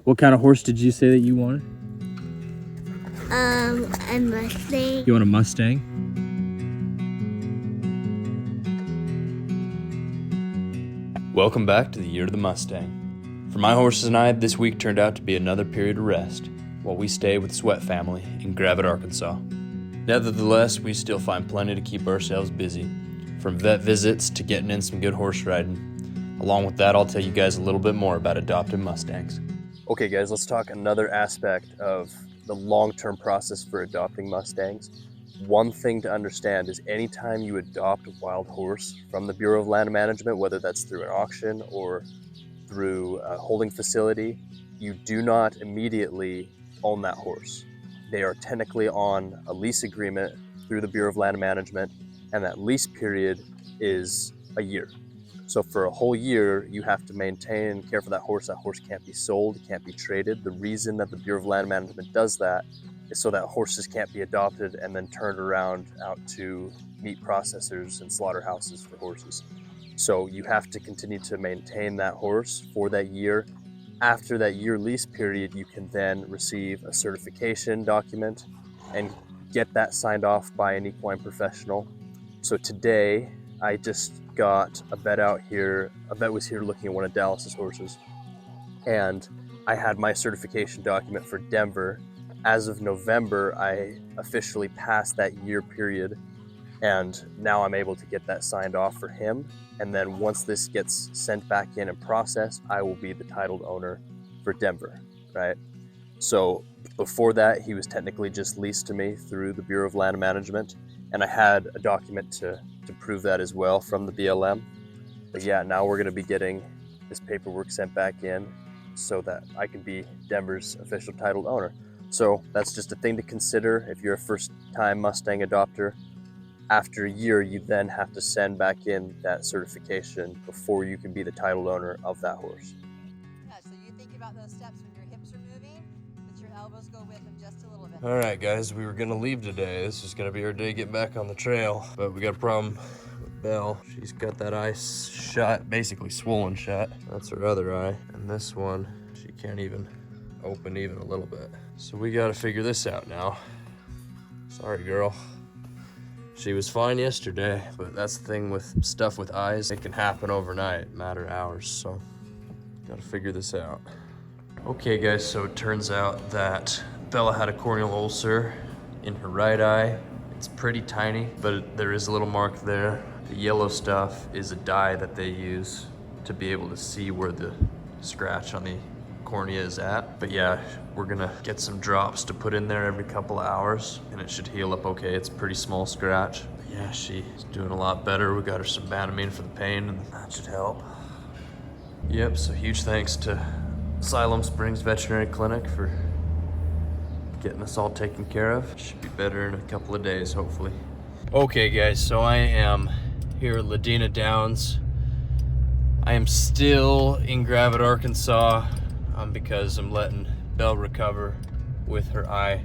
What kind of horse did you say that you wanted? A Mustang. You want a Mustang? Welcome back to the Year of the Mustang. For my horses and I, this week turned out to be another period of rest while we stay with the Sweat family in Gravette, Arkansas. Nevertheless, we still find plenty to keep ourselves busy, from vet visits to getting in some good horse riding. Along with that, I'll tell you guys a little bit more about adopted Mustangs. Okay guys, let's talk another aspect of the long-term process for adopting Mustangs. One thing to understand is anytime you adopt a wild horse from the Bureau of Land Management, whether that's through an auction or through a holding facility, you do not immediately own that horse. They are technically on a lease agreement through the Bureau of Land Management, and that lease period is a year. So for a whole year, you have to maintain and care for that horse. That horse can't be sold, can't be traded. The reason that the Bureau of Land Management does that is so that horses can't be adopted and then turned around out to meat processors and slaughterhouses for horses. So you have to continue to maintain that horse for that year. After that year lease period, you can then receive a certification document and get that signed off by an equine professional. So today, I just got a vet out here. A vet was here looking at one of Dallas's horses, and I had my certification document for Denver. As of November, I officially passed that year period, and now I'm able to get that signed off for him. And then once this gets sent back in and processed, I will be the titled owner for Denver, right? So before that, he was technically just leased to me through the Bureau of Land Management, and I had a document to prove that as well from the BLM. But yeah, now we're gonna be getting this paperwork sent back in so that I can be Denver's official titled owner. So that's just a thing to consider if you're a first-time Mustang adopter. After a year, you then have to send back in that certification before you can be the titled owner of that horse. Yeah, so you think about those steps when your hips are moving, that your elbows go with them just a little bit. All right, guys, we were gonna leave today. This is gonna be our day getting back on the trail, but we got a problem with Belle. She's got that eye shut, basically swollen shut. That's her other eye. And this one, she can't even open even a little bit. So we gotta figure this out now. Sorry, girl. She was fine yesterday, but that's the thing with stuff with eyes. It can happen overnight, matter of hours, so gotta figure this out. Okay guys, so it turns out that Bella had a corneal ulcer in her right eye. It's pretty tiny, but there is a little mark there. The yellow stuff is a dye that they use to be able to see where the scratch on the cornea is at. But yeah, we're gonna get some drops to put in there every couple of hours and it should heal up okay. It's a pretty small scratch. But yeah, she's doing a lot better. We got her some Banamine for the pain and that should help. Yep, so huge thanks to Siloam Springs Veterinary Clinic for getting us all taken care of. Should be better in a couple of days, hopefully. Okay guys, so I am here at Ladina Downs. I am still in Gravette, Arkansas, because I'm letting Belle recover with her eye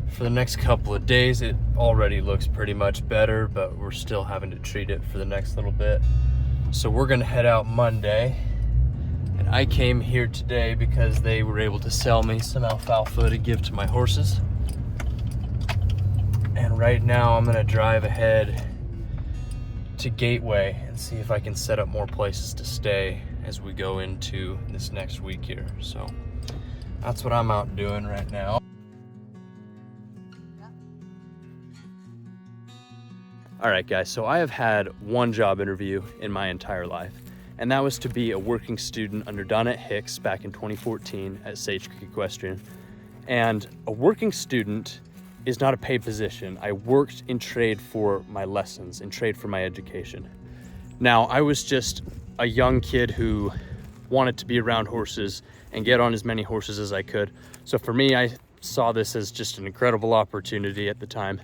for the next couple of days. It already looks pretty much better, but we're still having to treat it for the next little bit. So we're gonna head out Monday. And I came here today because they were able to sell me some alfalfa to give to my horses. And right now I'm gonna drive ahead to Gateway and see if I can set up more places to stay as we go into this next week here. So that's what I'm out doing right now. All right guys, so I have had one job interview in my entire life. And that was to be a working student under Donette Hicks back in 2014 at Sage Creek Equestrian. And a working student is not a paid position. I worked in trade for my lessons, in trade for my education. Now, I was just a young kid who wanted to be around horses and get on as many horses as I could. So for me, I saw this as just an incredible opportunity at the time.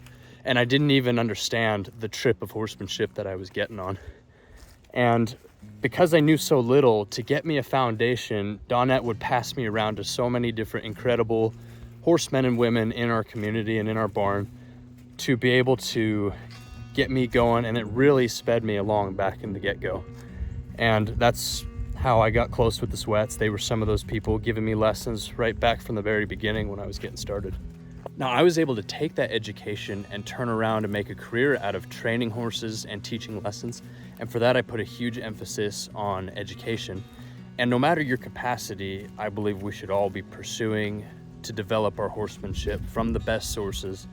And I didn't even understand the trip of horsemanship that I was getting on. And because I knew so little, to get me a foundation, Donette would pass me around to so many different incredible horsemen and women in our community and in our barn to be able to get me going, and it really sped me along back in the get-go. And that's how I got close with the Sweats. They were some of those people giving me lessons right back from the very beginning when I was getting started. Now, I was able to take that education and turn around and make a career out of training horses and teaching lessons. And for that, I put a huge emphasis on education. And no matter your capacity, I believe we should all be pursuing to develop our horsemanship from the best sources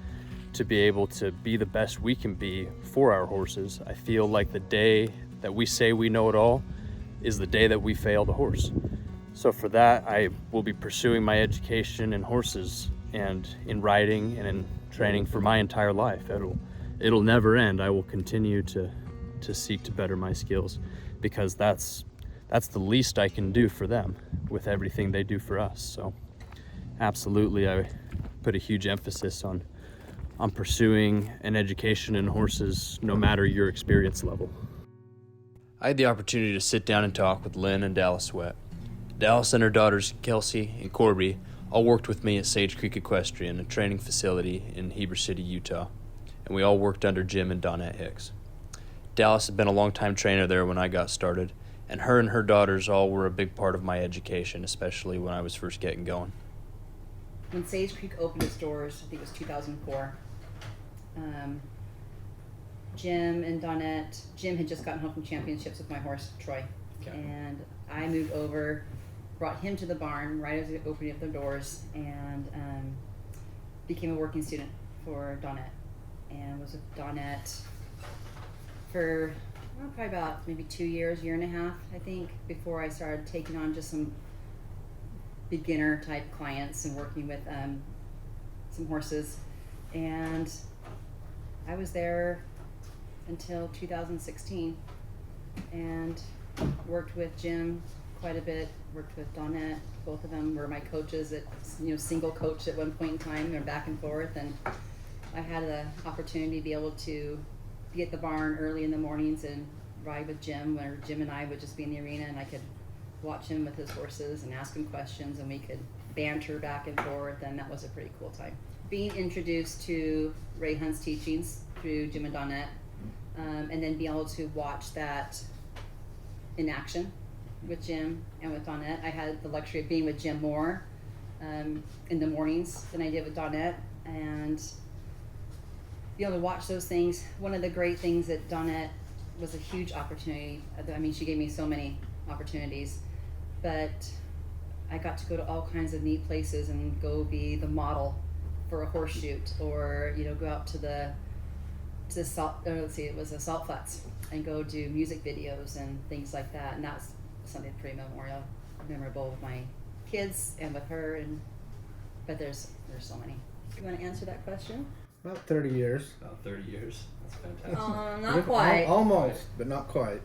to be able to be the best we can be for our horses. I feel like the day that we say we know it all is the day that we fail the horse. So for that, I will be pursuing my education in horses and in riding and in training for my entire life. It'll never end. I will continue to seek to better my skills, because that's the least I can do for them with everything they do for us. So absolutely, I put a huge emphasis on pursuing an education in horses, no matter your experience level. I had the opportunity to sit down and talk with Lynn and Dallas Sweat. Dallas and her daughters, Kelsey and Corby, all worked with me at Sage Creek Equestrian, a training facility in Heber City, Utah, and we all worked under Jim and Donette Hicks. Dallas had been a long-time trainer there when I got started, and her daughters all were a big part of my education, especially when I was first getting going. When Sage Creek opened its doors, I think it was 2004, Jim and Donette, Jim had just gotten home from championships with my horse, Troy. Okay. And I moved over, brought him to the barn right as they opened up their doors, and became a working student for Donette. And was with Donette for probably about maybe 2 years, year and a half, I think, before I started taking on just some beginner type clients and working with some horses. And I was there until 2016 and worked with Jim quite a bit, worked with Donette. Both of them were my coaches at, single coach at one point in time, and back and forth. And I had the opportunity to be able to be at the barn early in the mornings and ride with Jim, where Jim and I would just be in the arena, and I could watch him with his horses and ask him questions, and we could banter back and forth, and that was a pretty cool time. Being introduced to Ray Hunt's teachings through Jim and Donette, and then being able to watch that in action with Jim and with Donette. I had the luxury of being with Jim more in the mornings than I did with Donette, and be able to watch those things. One of the great things that Donette was a huge opportunity. I mean, she gave me so many opportunities, but I got to go to all kinds of neat places and go be the model for a horse shoot, or go out to the salt flats and go do music videos and things like that. And that was something pretty memorable with my kids and with her. But there's so many. You want to answer that question? About 30 years. About 30 years. That's fantastic. Not quite. Almost, but not quite.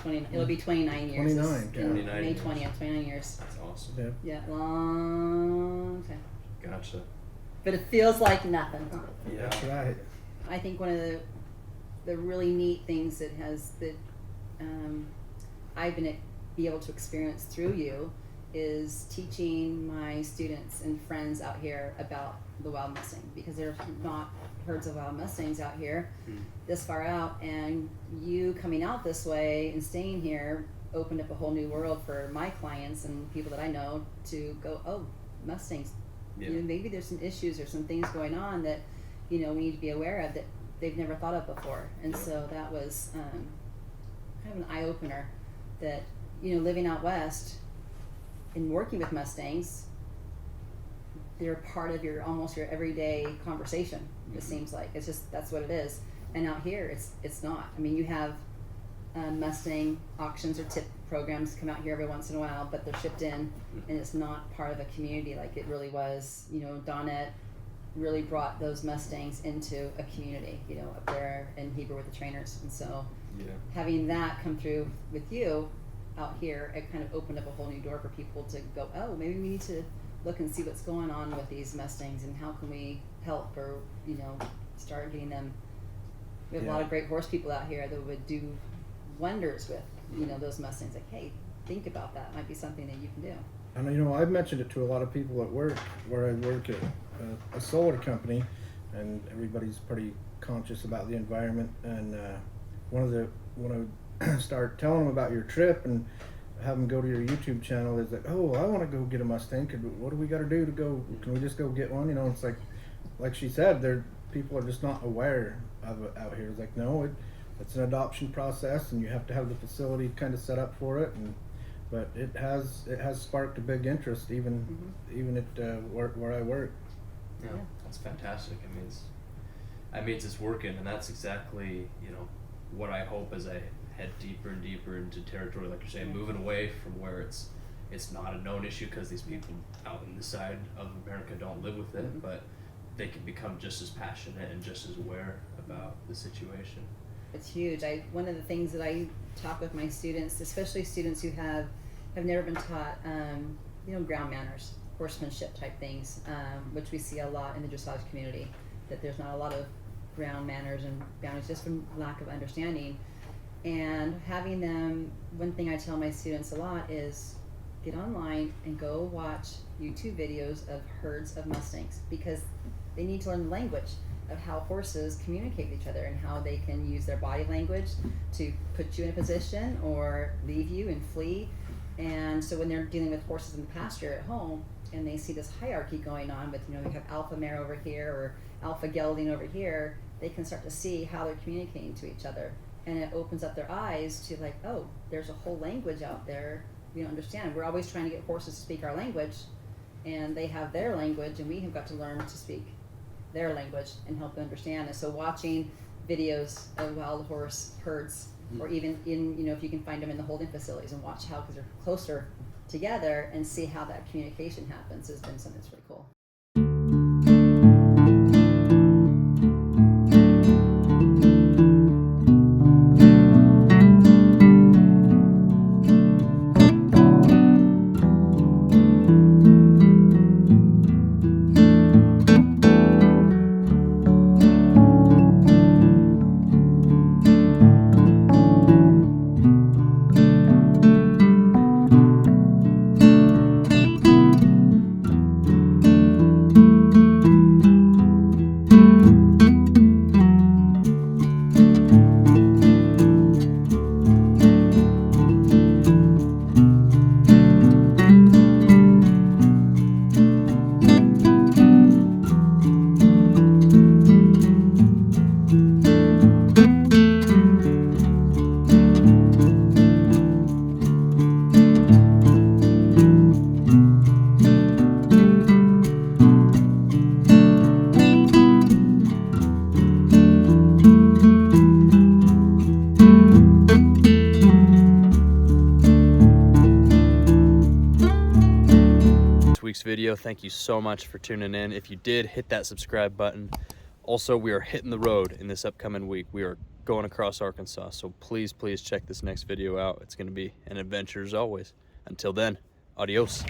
It'll be 29 years. 29. Yeah. 29 May years. 20th, 29 years. That's awesome. Yeah, long time. Gotcha. But it feels like nothing. Yeah. That's right. I think one of the really neat things that I've been able to experience through you is teaching my students and friends out here about the wild Mustang, because there's not herds of wild Mustangs out here this far out, and you coming out this way and staying here opened up a whole new world for my clients and people that I know to go, oh, Mustangs. Yeah. Maybe there's some issues or some things going on that we need to be aware of that they've never thought of before. And so that was kind of an eye-opener that living out west and working with Mustangs, they're part of your everyday conversation. It seems like that's what it is. And out here it's not. I mean, you have Mustang auctions or tip programs come out here every once in a while, but they're shipped in, and it's not part of a community like it really was. Donette really brought those Mustangs into a community, up there in Heber with the trainers. And so having that come through with you out here, it kind of opened up a whole new door for people to go, oh, maybe we need to look and see what's going on with these Mustangs, and how can we help, or start getting them. We have a lot of great horse people out here that would do wonders with those Mustangs. Like, hey, think about that. Might be something that you can do. And I've mentioned it to a lot of people at work, where I work at a solar company, and everybody's pretty conscious about the environment. And when I start telling them about your trip, and have them go to your YouTube channel is that, oh, I want to go get a Mustang. What do we got to do to go? Can we just go get one? You know, it's like she said, people are just not aware of it out here. It's like, no, it's an adoption process, and you have to have the facility kind of set up for it. But it has sparked a big interest, even at where I work. Yeah, that's fantastic. I mean, it's working, and that's exactly, you know, what I hope as I head deeper and deeper into territory, like you're saying, moving away from where it's not a known issue because these people out in the side of America don't live with it, but they can become just as passionate and just as aware about the situation. It's huge. One of the things that I talk with my students, especially students who have never been taught, you know, ground manners, horsemanship type things, which we see a lot in the dressage community, that there's not a lot of ground manners and boundaries just from lack of understanding. And having them, one thing I tell my students a lot is get online and go watch YouTube videos of herds of Mustangs, because they need to learn the language of how horses communicate with each other and how they can use their body language to put you in a position or leave you and flee. And so when they're dealing with horses in the pasture at home and they see this hierarchy going on with, you know, we have alpha mare over here or alpha gelding over here, they can start to see how they're communicating to each other. And it opens up their eyes to like, oh, there's a whole language out there we don't understand. We're always trying to get horses to speak our language, and they have their language, and we have got to learn to speak their language and help them understand. And so watching videos of wild horse herds, or even in, you know, if you can find them in the holding facilities and watch how, because they're closer together, and see how that communication happens has been something that's pretty cool. Week's video. Thank you so much for tuning in. If you did, hit that subscribe button. Also, we are hitting the road in this upcoming week. We are going across Arkansas, so please check this next video out. It's going to be an adventure as always. Until then, adios.